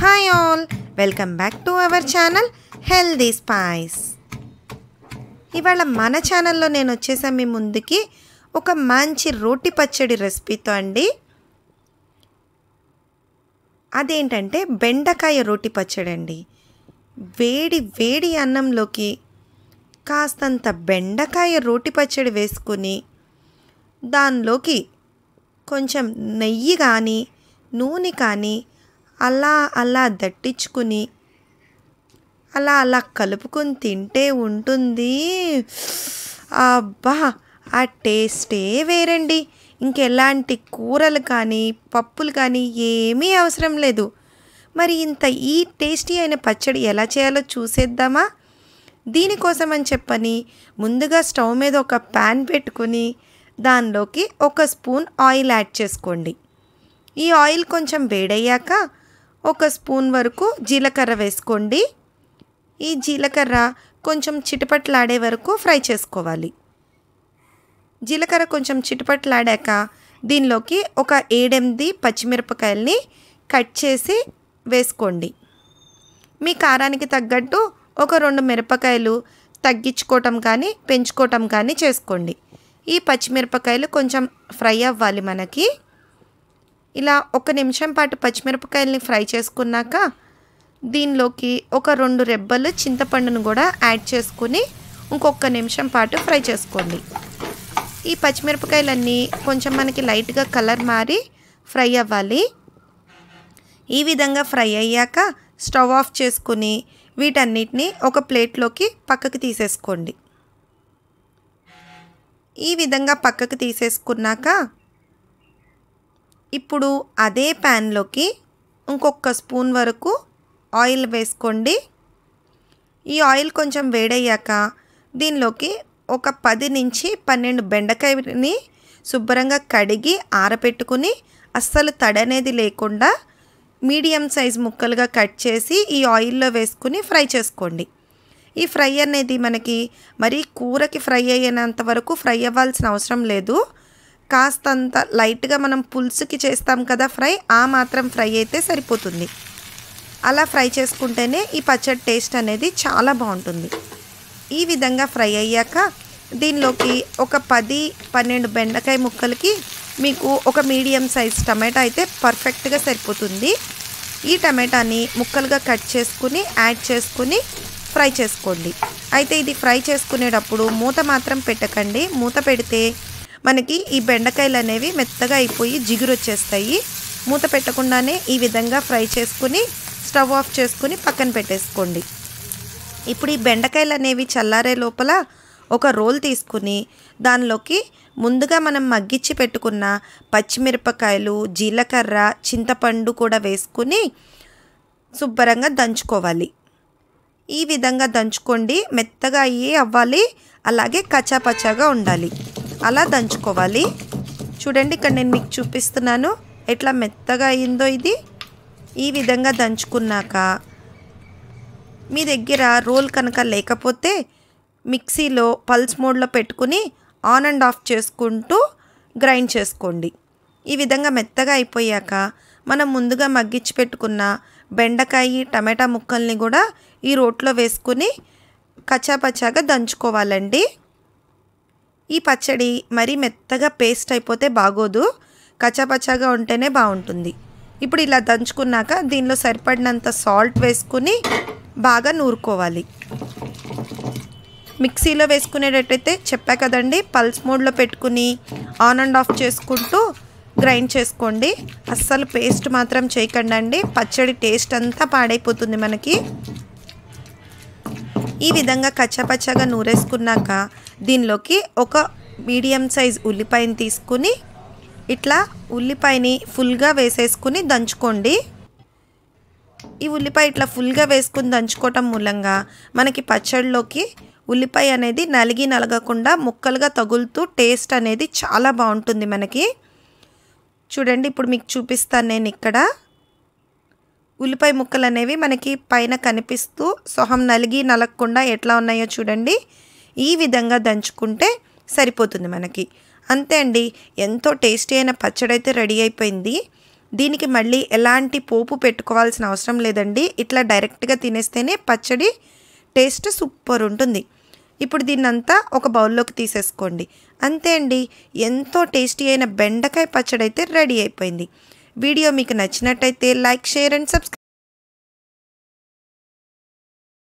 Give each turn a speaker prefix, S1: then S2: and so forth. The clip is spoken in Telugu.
S1: Hi all, welcome back to our channel healthy spice. ఇవాళ మన ఛానల్లో నేను వచ్చేసాను మీ ముందుకి ఒక మంచి రోటి పచ్చడి రెసిపీతో అండి. అదేంటంటే బెండకాయ రోటి పచ్చడి అండి. వేడి వేడి అన్నంలోకి కాస్తంత బెండకాయ రోటి పచ్చడి వేసుకుని దానిలోకి కొంచెం నెయ్యి కానీ నూనె కానీ అలా దట్టించుకుని అలా కలుపుకొని తింటే ఉంటుంది. అబ్బా, ఆ టేస్టే వేరండి. ఇంకెలాంటి కూరలు కానీ పప్పులు కానీ ఏమీ అవసరం లేదు. మరి ఈ టేస్టీ అయిన పచ్చడి ఎలా చేయాలో చూసేద్దామా? దీనికోసం అని చెప్పని ముందుగా స్టవ్ మీద ఒక ప్యాన్ పెట్టుకుని దానిలోకి ఒక స్పూన్ ఆయిల్ యాడ్ చేసుకోండి. ఈ ఆయిల్ కొంచెం వేడయ్యాక ఒక స్పూన్ వరకు జీలకర్ర వేసుకోండి. ఈ జీలకర్ర కొంచెం చిటపట్లాడే వరకు ఫ్రై చేసుకోవాలి. జీలకర్ర కొంచెం చిటపట్లాడాక దీనిలోకి ఒక 7-8 పచ్చిమిరపకాయల్ని కట్ చేసి వేసుకోండి. మీ కారానికి తగ్గట్టు ఒక 2 మిరపకాయలు తగ్గించుకోవటం కానీ పెంచుకోవటం కానీ చేసుకోండి. ఈ పచ్చిమిరపకాయలు కొంచెం ఫ్రై అవ్వాలి. మనకి ఇలా 1 నిమిషం పాటు పచ్చిమిరపకాయలని ఫ్రై చేసుకున్నాక దీనిలోకి ఒక 2 రెబ్బలు చింతపండును కూడా యాడ్ చేసుకుని ఇంకొక నిమిషం పాటు ఫ్రై చేసుకోండి. ఈ పచ్చిమిరపకాయలన్నీ కొంచెం మనకి లైట్గా కలర్ మారి ఫ్రై అవ్వాలి. ఈ విధంగా ఫ్రై అయ్యాక స్టవ్ ఆఫ్ చేసుకుని వీటన్నిటిని ఒక ప్లేట్లోకి పక్కకి తీసేసుకోండి. ఈ విధంగా పక్కకు తీసేసుకున్నాక ఇప్పుడు అదే ప్యాన్లోకి ఇంకొక స్పూన్ వరకు ఆయిల్ వేసుకోండి. ఈ ఆయిల్ కొంచెం వేడయ్యాక దీనిలోకి ఒక 10 నుంచి 12 బెండకాయని శుభ్రంగా కడిగి ఆరబెట్టుకుని అస్సలు తడనేది లేకుండా మీడియం సైజ్ ముక్కలుగా కట్ చేసి ఈ ఆయిల్లో వేసుకుని ఫ్రై చేసుకోండి. ఈ ఫ్రై అనేది మనకి మరీ కూరకి ఫ్రై అయ్యేంత వరకు ఫ్రై అవ్వాల్సిన అవసరం లేదు. కాస్తంత లైట్గా మనం పులుసుకి చేస్తాం కదా ఫ్రై, ఆ మాత్రం ఫ్రై అయితే సరిపోతుంది. అలా ఫ్రై చేసుకుంటేనే ఈ పచ్చడి టేస్ట్ అనేది చాలా బాగుంటుంది. ఈ విధంగా ఫ్రై అయ్యాక దీనిలోకి ఒక 10-12 బెండకాయ ముక్కలకి మీకు ఒక మీడియం సైజ్ టమాటా అయితే పర్ఫెక్ట్గా సరిపోతుంది. ఈ టమాటాని ముక్కలుగా కట్ చేసుకుని యాడ్ చేసుకుని ఫ్రై చేసుకోండి. అయితే ఇది ఫ్రై చేసుకునేటప్పుడు మూత మాత్రం పెట్టకండి. మూత పెడితే మనకి ఈ బెండకాయలు అనేవి మెత్తగా అయిపోయి జిగురు వచ్చేస్తాయి. మూత పెట్టకుండానే ఈ విధంగా ఫ్రై చేసుకుని స్టవ్ ఆఫ్ చేసుకుని పక్కన పెట్టేసుకోండి. ఇప్పుడు ఈ బెండకాయలు అనేవి చల్లారే లోపల ఒక రోల్ తీసుకుని దానిలోకి ముందుగా మనం మగ్గించి పెట్టుకున్న పచ్చిమిరపకాయలు, జీలకర్ర, చింతపండు కూడా వేసుకుని శుభ్రంగా దంచుకోవాలి. ఈ విధంగా దంచుకోండి. మెత్తగా అవ్వాలి, అలాగే కచ్చాపచ్చాగా ఉండాలి. అలా దంచుకోవాలి. చూడండి, ఇక్కడ నేను మీకు చూపిస్తున్నాను ఎట్లా మెత్తగా అయిందో ఇది. ఈ విధంగా దంచుకున్నాక మీ దగ్గర రోల్ కనుక లేకపోతే మిక్సీలో పల్స్ మోడ్లో పెట్టుకుని ఆన్ అండ్ ఆఫ్ చేసుకుంటూ గ్రైండ్ చేసుకోండి. ఈ విధంగా మెత్తగా అయిపోయాక మనం ముందుగా మగ్గించి పెట్టుకున్న బెండకాయ టమాటా ముక్కల్ని కూడా ఈ రోట్లో వేసుకుని కచ్చాపచ్చాగా దంచుకోవాలండి. ఈ పచ్చడి మరీ మెత్తగా పేస్ట్ అయిపోతే బాగోదు, కచ్చాపచ్చాగా ఉంటేనే బాగుంటుంది. ఇప్పుడు ఇలా దంచుకున్నాక దీనిలో సరిపడినంత సాల్ట్ వేసుకుని బాగా నూరుకోవాలి. మిక్సీలో వేసుకునేటట్టయితే చెప్పా కదండి, పల్స్ మోడ్లో పెట్టుకుని ఆన్ అండ్ ఆఫ్ చేసుకుంటూ గ్రైండ్ చేసుకోండి. అస్సలు పేస్ట్ మాత్రం చేయకండి, పచ్చడి టేస్ట్ అంతా పాడైపోతుంది మనకి. ఈ విధంగా కచ్చాపచ్చాగా నూరేసుకున్నాక దీనిలోకి ఒక మీడియం సైజ్ ఉల్లిపాయని తీసుకుని ఇట్లా ఉల్లిపాయని ఫుల్గా వేసేసుకుని దంచుకోండి. ఈ ఉల్లిపాయ ఇట్లా ఫుల్గా వేసుకుని దంచుకోవటం మూలంగా మనకి పచ్చడిలోకి ఉల్లిపాయ అనేది నలగకుండా ముక్కలుగా తగులుతూ టేస్ట్ అనేది చాలా బాగుంటుంది మనకి. చూడండి, ఇప్పుడు మీకు చూపిస్తాను నేను ఇక్కడ. ఉల్లిపాయ ముక్కలు అనేవి మనకి పైన కనిపిస్తూ సొహం నలగకుండా ఎట్లా ఉన్నాయో చూడండి. ఈ విధంగా దంచుకుంటే సరిపోతుంది మనకి. అంతే అండి, ఎంతో టేస్టీ అయిన పచ్చడి అయితే రెడీ అయిపోయింది. దీనికి మళ్ళీ ఎలాంటి పోపు పెట్టుకోవాల్సిన అవసరం లేదండి. ఇట్లా డైరెక్ట్గా తినేస్తేనే పచ్చడి టేస్ట్ సూపర్ ఉంటుంది. ఇప్పుడు దీన్నంతా ఒక బౌల్లోకి తీసేసుకోండి. అంతే అండి, ఎంతో టేస్టీ అయిన బెండకాయ పచ్చడి అయితే రెడీ అయిపోయింది. వీడియో మీకు నచ్చినట్టయితే లైక్, షేర్ అండ్ సబ్స్క్రైబ్.